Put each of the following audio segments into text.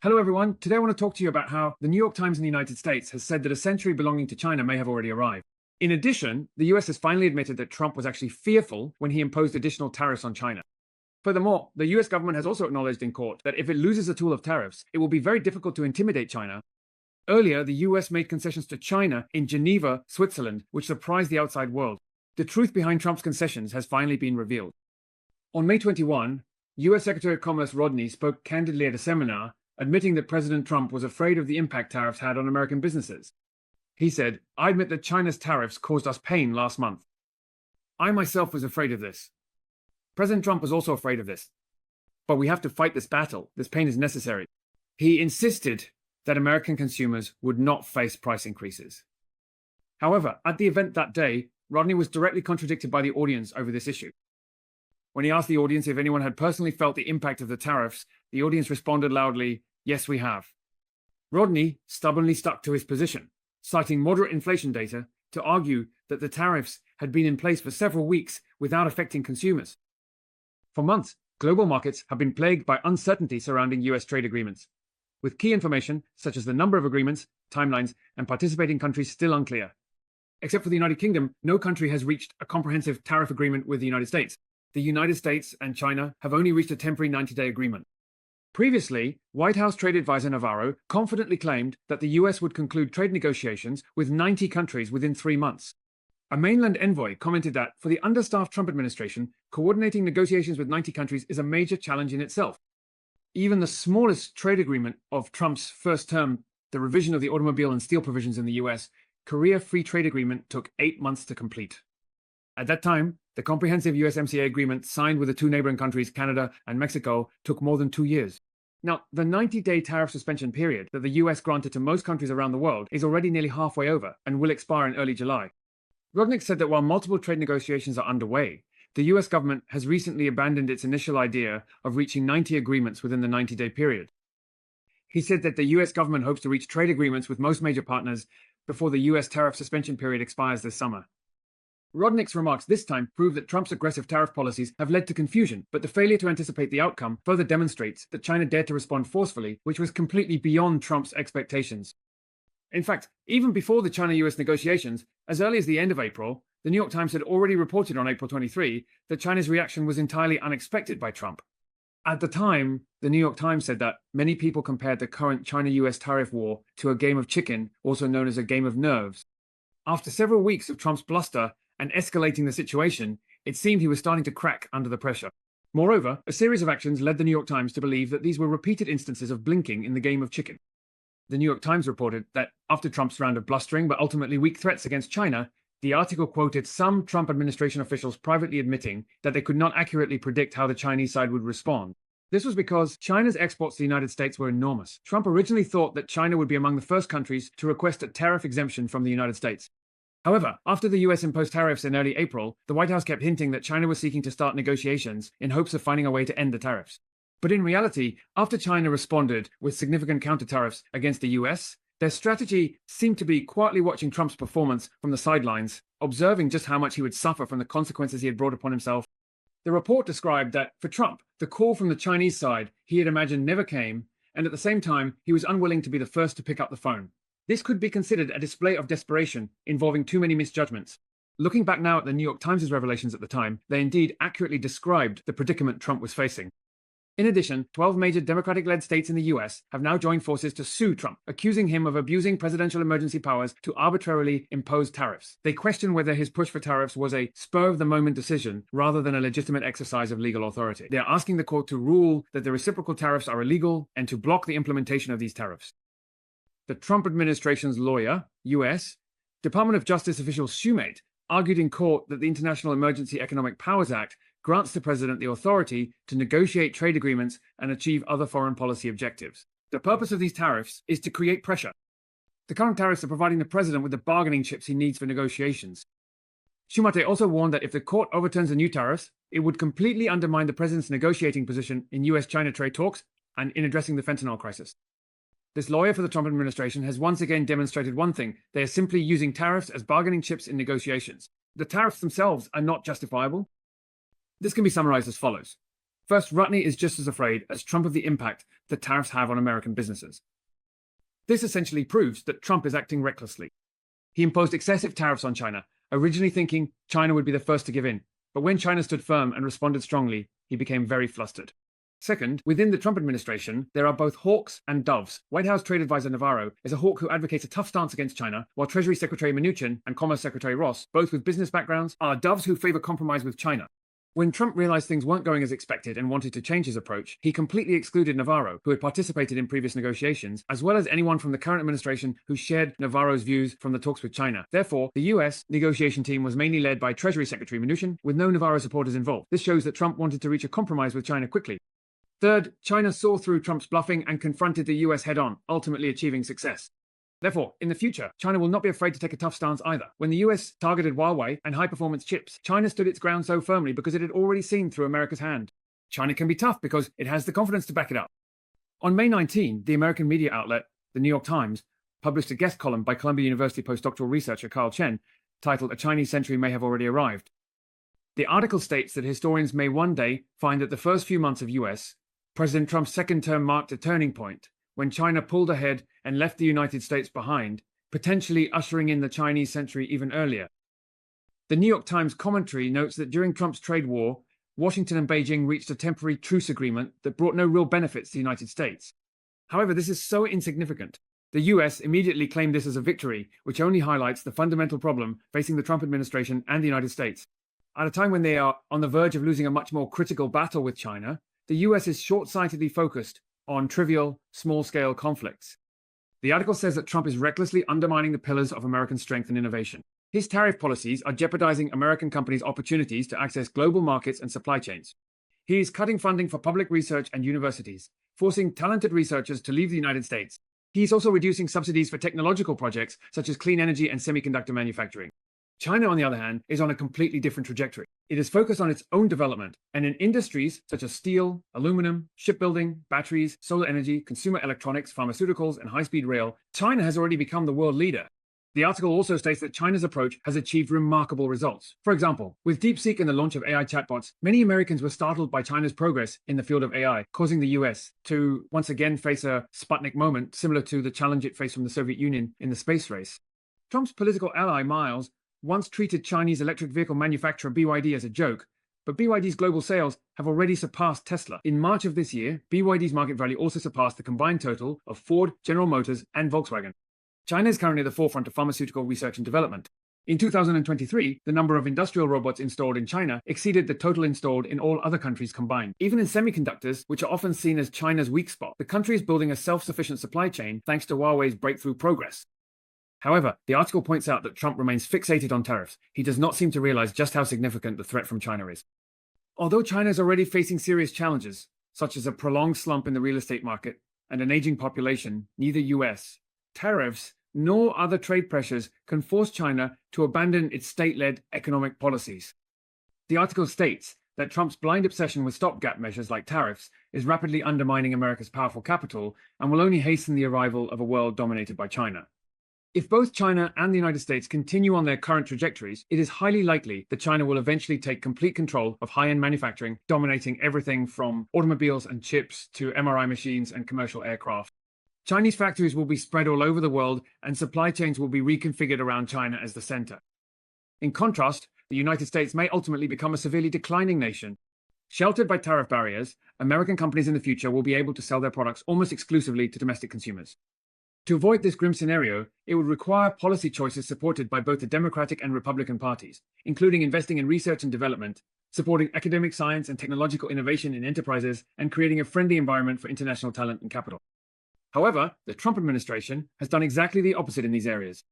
Hello everyone, today I want to talk to you about how the New York Times in the United States has said that a century belonging to China may have already arrived. In addition, the US has finally admitted that Trump was actually fearful when he imposed additional tariffs on China. Furthermore, the US government has also acknowledged in court that if it loses the tool of tariffs, it will be very difficult to intimidate China. Earlier, the US made concessions to China in Geneva, Switzerland, which surprised the outside world. The truth behind Trump's concessions has finally been revealed. On May 21, US Secretary of Commerce Rodney spoke candidly at a seminar, admitting that President Trump was afraid of the impact tariffs had on American businesses. He said, "I admit that China's tariffs caused us pain last month. I myself was afraid of this. President Trump was also afraid of this. But we have to fight this battle. This pain is necessary." He insisted that American consumers would not face price increases. However, at the event that day, Rodney was directly contradicted by the audience over this issue. When he asked the audience if anyone had personally felt the impact of the tariffs, the audience responded loudly, "Yes, we have." Rodney stubbornly stuck to his position, citing moderate inflation data to argue that the tariffs had been in place for several weeks without affecting consumers. For months, global markets have been plagued by uncertainty surrounding US trade agreements, with key information such as the number of agreements, timelines, and participating countries still unclear. Except for the United Kingdom, no country has reached a comprehensive tariff agreement with the United States. The United States and China have only reached a temporary 90-day agreement. Previously, White House trade advisor Navarro confidently claimed that the US would conclude trade negotiations with 90 countries within 3 months. A mainland envoy commented that, for the understaffed Trump administration, coordinating negotiations with 90 countries is a major challenge in itself. Even the smallest trade agreement of Trump's first term, the revision of the automobile and steel provisions in the US, Korea Free Trade Agreement, took 8 months to complete. At that time, the comprehensive USMCA agreement signed with the two neighboring countries, Canada and Mexico, took more than 2 years. Now, the 90-day tariff suspension period that the US granted to most countries around the world is already nearly halfway over and will expire in early July. Rodnick said that while multiple trade negotiations are underway, the US government has recently abandoned its initial idea of reaching 90 agreements within the 90-day period. He said that the US government hopes to reach trade agreements with most major partners before the US tariff suspension period expires this summer. Rodnick's remarks this time prove that Trump's aggressive tariff policies have led to confusion, but the failure to anticipate the outcome further demonstrates that China dared to respond forcefully, which was completely beyond Trump's expectations. In fact, even before the China-US negotiations, as early as the end of April, the New York Times had already reported on April 23 that China's reaction was entirely unexpected by Trump. At the time, the New York Times said that many people compared the current China-US tariff war to a game of chicken, also known as a game of nerves. After several weeks of Trump's bluster and escalating the situation, it seemed he was starting to crack under the pressure. Moreover, a series of actions led the New York Times to believe that these were repeated instances of blinking in the game of chicken. The New York Times reported that after Trump's round of blustering but ultimately weak threats against China, the article quoted some Trump administration officials privately admitting that they could not accurately predict how the Chinese side would respond. This was because China's exports to the United States were enormous. Trump originally thought that China would be among the first countries to request a tariff exemption from the United States. However, after the US imposed tariffs in early April, the White House kept hinting that China was seeking to start negotiations in hopes of finding a way to end the tariffs. But in reality, after China responded with significant counter-tariffs against the US, their strategy seemed to be quietly watching Trump's performance from the sidelines, observing just how much he would suffer from the consequences he had brought upon himself. The report described that, for Trump, the call from the Chinese side he had imagined never came, and at the same time, he was unwilling to be the first to pick up the phone. This could be considered a display of desperation involving too many misjudgments. Looking back now at the New York Times' revelations at the time, they indeed accurately described the predicament Trump was facing. In addition, 12 major Democratic-led states in the US have now joined forces to sue Trump, accusing him of abusing presidential emergency powers to arbitrarily impose tariffs. They question whether his push for tariffs was a spur-of-the-moment decision rather than a legitimate exercise of legal authority. They are asking the court to rule that the reciprocal tariffs are illegal and to block the implementation of these tariffs. The Trump administration's lawyer, U.S. Department of Justice official Shumate, argued in court that the International Emergency Economic Powers Act grants the president the authority to negotiate trade agreements and achieve other foreign policy objectives. The purpose of these tariffs is to create pressure. The current tariffs are providing the president with the bargaining chips he needs for negotiations. Shumate also warned that if the court overturns the new tariffs, it would completely undermine the president's negotiating position in US-China trade talks and in addressing the fentanyl crisis. This lawyer for the Trump administration has once again demonstrated one thing: they are simply using tariffs as bargaining chips in negotiations. The tariffs themselves are not justifiable. This can be summarized as follows. First, Rutney is just as afraid as Trump of the impact that tariffs have on American businesses. This essentially proves that Trump is acting recklessly. He imposed excessive tariffs on China, originally thinking China would be the first to give in. But when China stood firm and responded strongly, he became very flustered. Second, within the Trump administration, there are both hawks and doves. White House Trade Advisor Navarro is a hawk who advocates a tough stance against China, while Treasury Secretary Mnuchin and Commerce Secretary Ross, both with business backgrounds, are doves who favor compromise with China. When Trump realized things weren't going as expected and wanted to change his approach, he completely excluded Navarro, who had participated in previous negotiations, as well as anyone from the current administration who shared Navarro's views from the talks with China. Therefore, the US negotiation team was mainly led by Treasury Secretary Mnuchin, with no Navarro supporters involved. This shows that Trump wanted to reach a compromise with China quickly. Third, China saw through Trump's bluffing and confronted the US head-on, ultimately achieving success. Therefore, in the future, China will not be afraid to take a tough stance either. When the US targeted Huawei and high-performance chips, China stood its ground so firmly because it had already seen through America's hand. China can be tough because it has the confidence to back it up. On May 19, the American media outlet, the New York Times, published a guest column by Columbia University postdoctoral researcher Carl Chen titled "A Chinese Century May Have Already Arrived." The article states that historians may one day find that the first few months of US President Trump's second term marked a turning point, when China pulled ahead and left the United States behind, potentially ushering in the Chinese century even earlier. The New York Times commentary notes that during Trump's trade war, Washington and Beijing reached a temporary truce agreement that brought no real benefits to the United States. However, this is so insignificant. The US immediately claimed this as a victory, which only highlights the fundamental problem facing the Trump administration and the United States. At a time when they are on the verge of losing a much more critical battle with China, the US is short-sightedly focused on trivial, small-scale conflicts. The article says that Trump is recklessly undermining the pillars of American strength and innovation. His tariff policies are jeopardizing American companies' opportunities to access global markets and supply chains. He is cutting funding for public research and universities, forcing talented researchers to leave the United States. He is also reducing subsidies for technological projects such as clean energy and semiconductor manufacturing. China, on the other hand, is on a completely different trajectory. It is focused on its own development, and in industries such as steel, aluminum, shipbuilding, batteries, solar energy, consumer electronics, pharmaceuticals, and high-speed rail, China has already become the world leader. The article also states that China's approach has achieved remarkable results. For example, with DeepSeek and the launch of AI chatbots, many Americans were startled by China's progress in the field of AI, causing the US to once again face a Sputnik moment similar to the challenge it faced from the Soviet Union in the space race. Trump's political ally, Miles, once treated Chinese electric vehicle manufacturer BYD as a joke, but BYD's global sales have already surpassed Tesla. In March of this year, BYD's market value also surpassed the combined total of Ford, General Motors, and Volkswagen. China is currently at the forefront of pharmaceutical research and development. In 2023, the number of industrial robots installed in China exceeded the total installed in all other countries combined. Even in semiconductors, which are often seen as China's weak spot, the country is building a self-sufficient supply chain thanks to Huawei's breakthrough progress. However, the article points out that Trump remains fixated on tariffs. He does not seem to realize just how significant the threat from China is. Although China is already facing serious challenges, such as a prolonged slump in the real estate market and an aging population, neither US, tariffs, nor other trade pressures can force China to abandon its state-led economic policies. The article states that Trump's blind obsession with stopgap measures like tariffs is rapidly undermining America's powerful capital and will only hasten the arrival of a world dominated by China. If both China and the United States continue on their current trajectories, it is highly likely that China will eventually take complete control of high-end manufacturing, dominating everything from automobiles and chips to MRI machines and commercial aircraft. Chinese factories will be spread all over the world, and supply chains will be reconfigured around China as the center. In contrast, the United States may ultimately become a severely declining nation. Sheltered by tariff barriers, American companies in the future will be able to sell their products almost exclusively to domestic consumers. To avoid this grim scenario, it would require policy choices supported by both the Democratic and Republican parties, including investing in research and development, supporting academic science and technological innovation in enterprises, and creating a friendly environment for international talent and capital. However, the Trump administration has done exactly the opposite in these areas.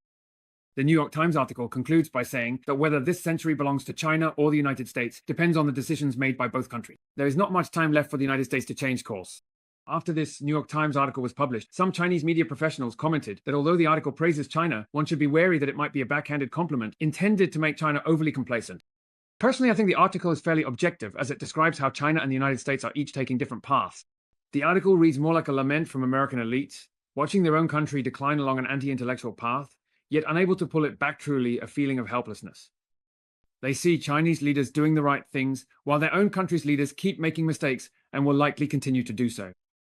The New York Times article concludes by saying that whether this century belongs to China or the United States depends on the decisions made by both countries. There is not much time left for the United States to change course. After this New York Times article was published, some Chinese media professionals commented that although the article praises China, one should be wary that it might be a backhanded compliment intended to make China overly complacent. Personally, I think the article is fairly objective as it describes how China and the United States are each taking different paths. The article reads more like a lament from American elites, watching their own country decline along an anti-intellectual path, yet unable to pull it back, truly a feeling of helplessness. They see Chinese leaders doing the right things, while their own country's leaders keep making mistakes and will likely continue to do so.